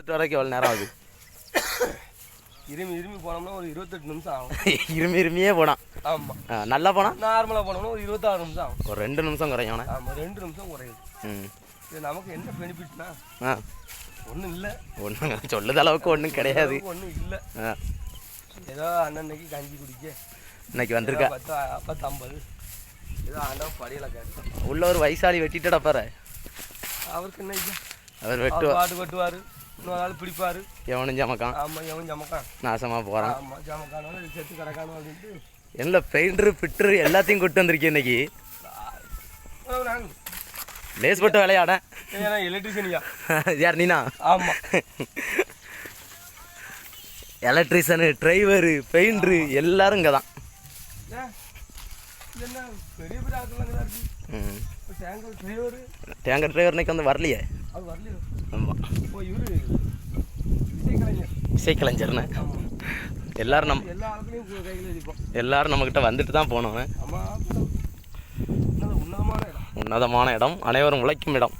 வீட்டு வரைக்கும் எவ்வளோ நேரம் ஆகுது? இருமி போனோம்னா ஒரு 28 நிமிஷம் ஆகும். இருமியே போனான். ஆமாம். நல்லா போனால் நார்மலாக போனோம்னா ஒரு 26 நிமிஷம் ஆகும். ஒரு 2 நிமிஷம் குறையும். ஆமாம், 2 நிமிஷம் குறையுது. இது நமக்கு என்ன பெனிஃபிட்னா ஒன்றும் இல்லை. ஒன்றும் சொல்லுத அளவுக்கு ஒன்றும் கிடையாது. ஒன்றும் இல்லை. ஏதோ அண்ணன்னைக்கு கஞ்சி குடிக்க இன்னைக்கு வந்திருக்கா 10-50 ஏதோ ஆண்டவன் படியில் கேட்டு உள்ள ஒரு வயசாளி வெட்டிட்டா பாரு. அவருக்கு என்ன இல்லை, அவர் பாட்டு வெட்டுவார், இன்னொரு நாள் பிடிப்பார். எவனும் ஜமக்கான். ஆமாம், எவன் ஜமக்கான் நாசமாக போகிறான். ஆமாம், ஜமக்கானோட செத்து கிடக்கானோ அப்படின்ட்டு என்ன பெயிண்டரு பிட்டரு எல்லாத்தையும் கூட்டு வந்திருக்கேன் இன்னைக்கு. லேஸ் போட்டு விளையாட எலக்ட்ரிஷியனியா? யார் நீனா? ஆமாம், எலக்ட்ரிஷியனு, டிரைவரு, பெயிண்டரு எல்லாரும் இங்கே தான். என்ன பெரிய பெரிய ஆட்கள் இருக்கு. டேங்கர் டிரைவர் இன்னைக்கு வந்து வரலையே. அது வரலையோ? ஆமாம். இப்போ இவரு இசைக்கலைஞர்னு எல்லாரும் எல்லா ஆட்களையும் கையில் இருப்போம். எல்லாரும் நம்மக்கிட்ட வந்துட்டு தான் போனோம். ஆமாம், உன்னதமான இடம். உன்னதமான இடம், அனைவரும் உழைக்கும் இடம்.